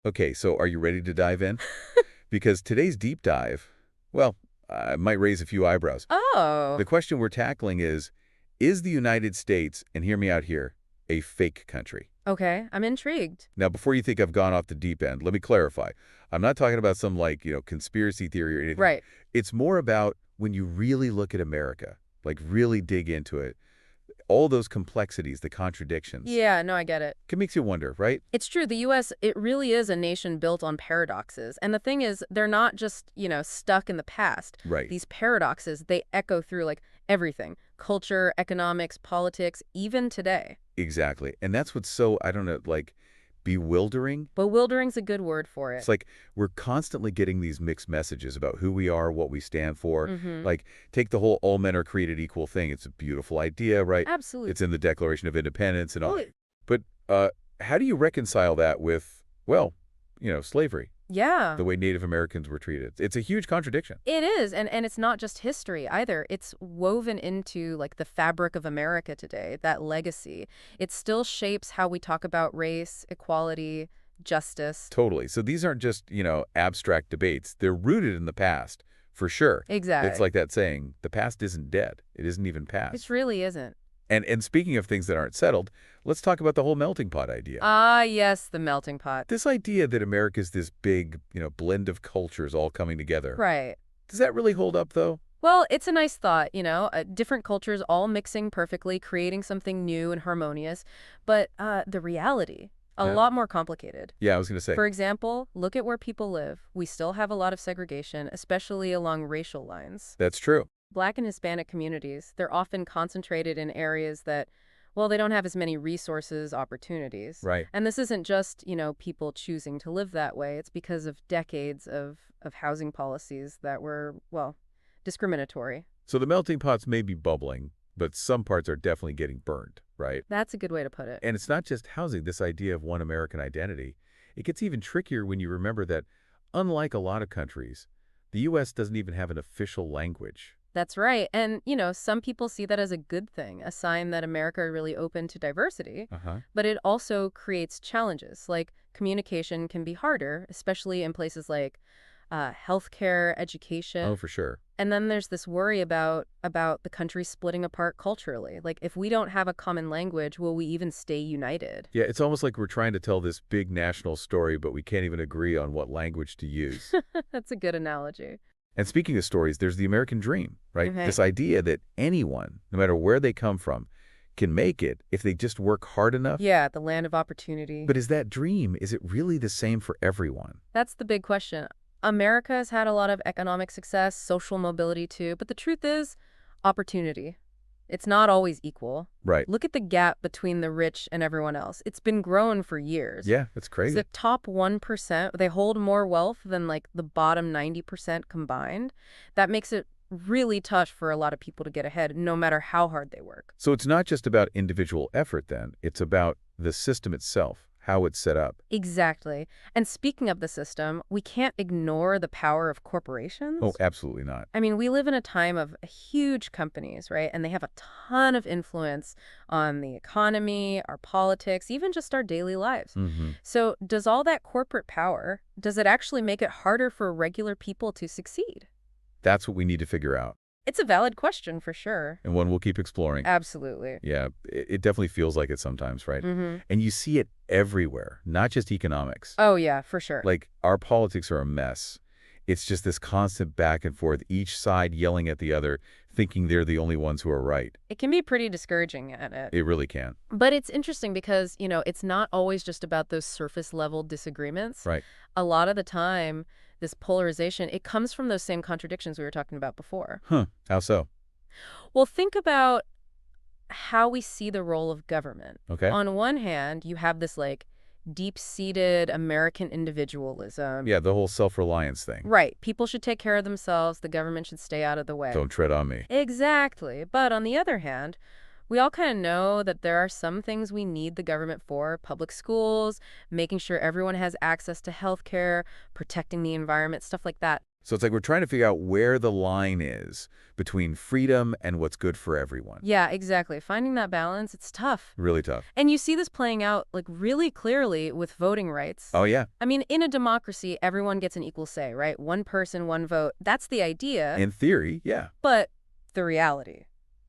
Okay, so are you ready to dive in? Because today's deep dive, well, might raise a few eyebrows. Oh, The question we're tackling is the United States, and hear me out here, a fake country? okay. I'm intrigued. Now, before you think I've gone off the deep end, let me clarify. I'm not talking about some, like, conspiracy theory or anything. Right. It's more about when you really look at America, like really dig into it, all those complexities, the contradictions. Yeah, no, I get it. It makes you wonder, right? It's true. The U.S., it really is a nation built on paradoxes. And the thing is, they're not just, stuck in the past. Right. These paradoxes, they echo through like everything: culture, economics, politics, even today. Exactly. And that's what's so, I don't know, like, bewildering. Bewildering's a good word for It's it. like we're constantly getting these mixed messages about who we are, what we stand for. Mm-hmm. Like, take the whole all men are created equal thing. It's a beautiful idea, right? Absolutely. It's in the Declaration of Independence and all. Well, But how do you reconcile that with, well, slavery, yeah. the way Native Americans were treated? It's a huge contradiction. It is, and it's not just history either. It's woven into like the fabric of America today, that legacy. It still shapes how we talk about race, equality, justice. Totally. So these aren't just, abstract debates. They're rooted in the past, for sure. It's Exactly. like that saying, the past isn't dead. It isn't even It past. really isn't. And speaking of things that aren't settled, let's talk about the whole melting pot idea. Ah, yes, the melting pot. This idea that America's this big, blend of cultures all coming together. Right. Does that really hold up, though? Well, it's a nice thought, different cultures all mixing perfectly, creating something new and harmonious. But the reality, a Yeah. lot more complicated. Yeah, I was going to say. For example, look at where people live. We still have a lot of segregation, especially along racial lines. That's true. Black and Hispanic communities, they're often concentrated in areas that, well, they don't have as many resources, opportunities. Right. And this isn't just, people choosing to live that way. It's because of decades of housing policies that were, well, discriminatory. So the melting pots may be bubbling, but some parts are definitely getting burned, right? That's a good way to put it. And it's not just housing, this idea of one American identity. It gets even trickier when you remember that, unlike a lot of countries, the U.S. doesn't even have an official language. That's right. And, some people see that as a good thing, a sign that America are really open to diversity. Uh-huh. But it also creates challenges. Like communication can be harder, especially in places like healthcare, education. Oh, for sure. And then there's this worry about the country splitting apart culturally. Like, if we don't have a common language, will we even stay united? Yeah, it's almost like we're trying to tell this big national story, but we can't even agree on what language to use. That's a good analogy. And speaking of stories, there's the American dream, right? Okay. This idea that anyone, no matter where they come from, can make it if they just work hard enough. Yeah, the land of opportunity. But is that dream, is it really the same for everyone? That's the big question. America has had a lot of economic success, social mobility too, but the truth is, opportunity. It's not always equal. Right. Look at the gap between the rich and everyone else. It's been growing for years. Yeah, that's crazy. The top 1%, they hold more wealth than like the bottom 90% combined. That makes it really tough for a lot of people to get ahead, no matter how hard they work. So it's not just about individual effort then, it's about the system itself, how it's set up. Exactly. And speaking of the system, we can't ignore the power of corporations. Oh, absolutely not. I mean, we live in a time of huge companies, right? And they have a ton of influence on the economy, our politics, even just our daily lives. Mm-hmm. So does all that corporate power, does it actually make it harder for regular people to succeed? That's what we need to figure out, It's a valid question for sure. and one we'll keep exploring. Absolutely. Yeah, it definitely feels like it sometimes, right? Mm-hmm. And you see it everywhere, not just economics. Oh, yeah, for sure. Like, our politics are a mess. It's just this constant back and forth, each side yelling at the other, thinking they're the only ones who are right. It can be pretty discouraging at it. It really can. But it's interesting because, it's not always just about those surface level disagreements. Right. A lot of the time, this polarization, it comes from those same contradictions we were talking about before. Huh. How so? Well, think about how we see the role of government. Okay. On one hand, you have this like deep-seated American individualism. Yeah, the whole self-reliance thing. Right. People should take care of themselves. The government should stay out of the way. Don't tread on me. Exactly. But on the other hand, we all kind of know that there are some things we need the government for: public schools, making sure everyone has access to health care, protecting the environment, stuff like that. So it's like we're trying to figure out where the line is between freedom and what's good for everyone. Yeah, exactly. Finding that balance, it's tough. Really tough. And you see this playing out like really clearly with voting rights. Oh, yeah. I mean, in a democracy, everyone gets an equal say, right? One person, one vote. That's the idea. In theory, yeah. But the reality,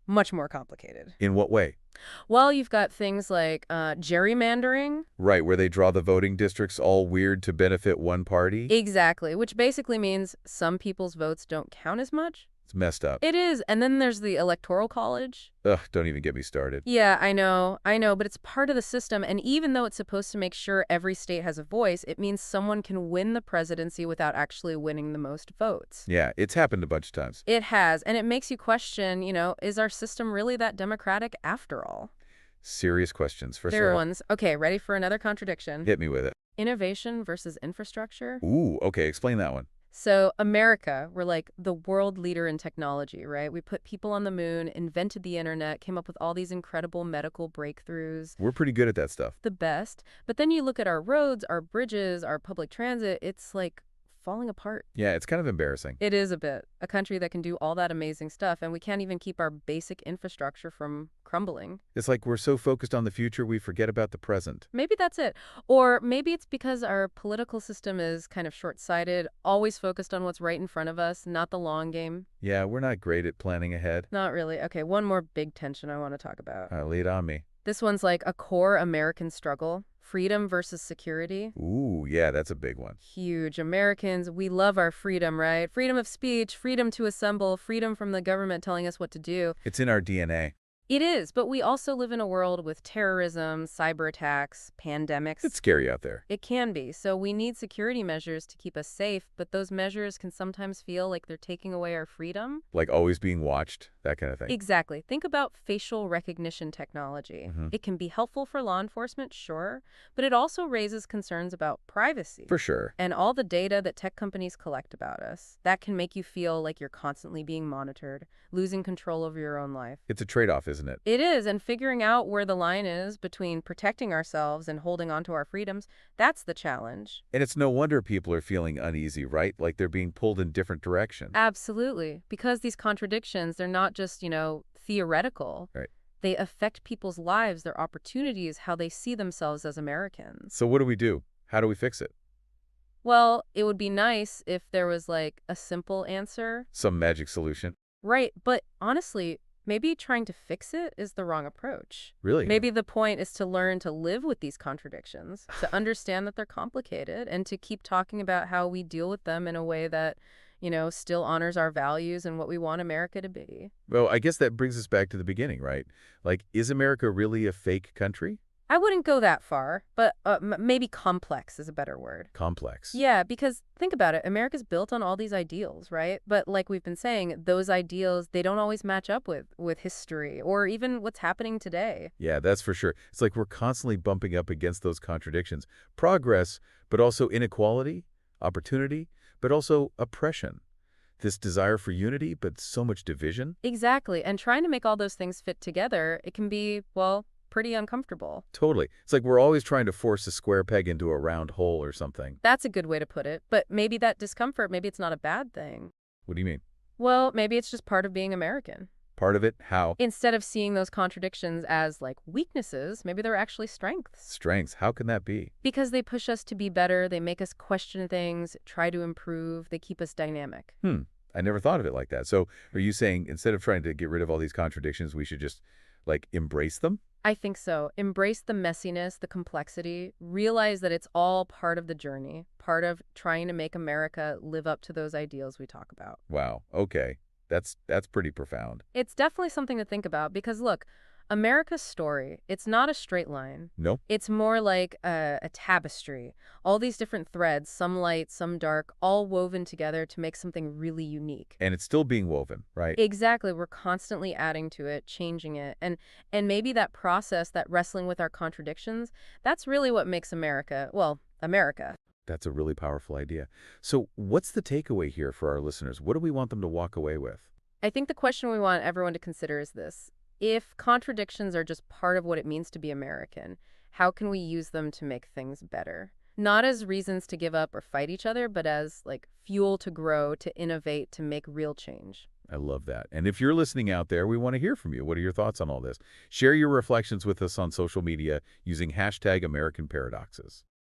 much more complicated. In what way? Well, you've got things like gerrymandering. Right, where they draw the voting districts all weird to benefit one party? Exactly, which basically means some people's votes don't count as much. It's messed up. It is. And then there's the Electoral College. Ugh, don't even get me started. Yeah, I know, but it's part of the system. And even though it's supposed to make sure every state has a voice, it means someone can win the presidency without actually winning the most votes. Yeah, it's happened a bunch of times. It has. And it makes you question, is our system really that democratic after all? Serious questions. For There are ones. Okay, ready for another contradiction? Hit me with it. Innovation versus infrastructure. Ooh, okay, explain that one. So America, we're like the world leader in technology, right? We put people on the moon, invented the internet, came up with all these incredible medical breakthroughs. We're pretty good at that stuff. The best. But then you look at our roads, our bridges, our public transit, it's like falling apart. Yeah, it's kind of embarrassing. It is a bit. A country that can do all that amazing stuff, and we can't even keep our basic infrastructure from crumbling. It's like we're so focused on the future we forget about the present. Maybe that's it. Or maybe it's because our political system is kind of short-sighted, always focused on what's right in front of us, not the long game. Yeah, we're not great at planning ahead. Not really. Okay, one more big tension I want to talk about. Lay it on me. This one's like a core American struggle. Freedom versus security. Ooh, yeah, that's a big one. Huge. Americans, we love our freedom, right? Freedom of speech, freedom to assemble, freedom from the government telling us what to do. It's in our DNA. It is, but we also live in a world with terrorism, cyber attacks, pandemics. It's scary out there. It can be. So we need security measures to keep us safe, but those measures can sometimes feel like they're taking away our freedom. Like always being watched, that kind of thing. Exactly. Think about facial recognition technology. Mm-hmm. It can be helpful for law enforcement, sure, but it also raises concerns about privacy. For sure. And all the data that tech companies collect about us. That can make you feel like you're constantly being monitored, losing control over your own life. It's a trade-off, isn't it? It is, and figuring out where the line is between protecting ourselves and holding on to our freedoms, that's the challenge. And it's no wonder people are feeling uneasy, right? Like they're being pulled in different directions. Absolutely. Because these contradictions, they're not just, theoretical. Right. They affect people's lives, their opportunities, how they see themselves as Americans. So what do we do? How do we fix it? Well, it would be nice if there was, like, a simple answer. Some magic solution? Right, but honestly, maybe trying to fix it is the wrong approach. Really? Maybe the point is to learn to live with these contradictions, to understand that they're complicated, and to keep talking about how we deal with them in a way that, still honors our values and what we want America to be. Well, I guess that brings us back to the beginning, right? Like, is America really a fake country? I wouldn't go that far, but maybe complex is a better word. Complex. Yeah, because think about it. America's built on all these ideals, right? But like we've been saying, those ideals, they don't always match up with history or even what's happening today. Yeah, that's for sure. It's like we're constantly bumping up against those contradictions. Progress, but also inequality, opportunity, but also oppression. This desire for unity, but so much division. Exactly. And trying to make all those things fit together, it can be, well, pretty uncomfortable. Totally. It's like we're always trying to force a square peg into a round hole or something. That's a good way to put it. But maybe that discomfort, maybe it's not a bad thing. What do you mean? Well, maybe it's just part of being American. Part of it? How? Instead of seeing those contradictions as, like, weaknesses, maybe they're actually strengths. Strengths? How can that be? Because they push us to be better, they make us question things, try to improve, they keep us dynamic. I never thought of it like that. So are you saying instead of trying to get rid of all these contradictions, we should just, like, embrace them? I think so. Embrace the messiness, the complexity, realize that it's all part of the journey, part of trying to make America live up to those ideals we talk about. Wow. Okay. That's pretty profound. It's definitely something to think about because, look, America's story, it's not a straight line. No? It's more like a tapestry. All these different threads, some light, some dark, all woven together to make something really unique. And it's still being woven, right? Exactly. We're constantly adding to it, changing it. And maybe that process, that wrestling with our contradictions, that's really what makes America, well, America. That's a really powerful idea. So what's the takeaway here for our listeners? What do we want them to walk away with? I think the question we want everyone to consider is this. If contradictions are just part of what it means to be American, how can we use them to make things better? Not as reasons to give up or fight each other, but as like fuel to grow, to innovate, to make real change. I love that. And if you're listening out there, we want to hear from you. What are your thoughts on all this? Share your reflections with us on social media using hashtag American Paradoxes.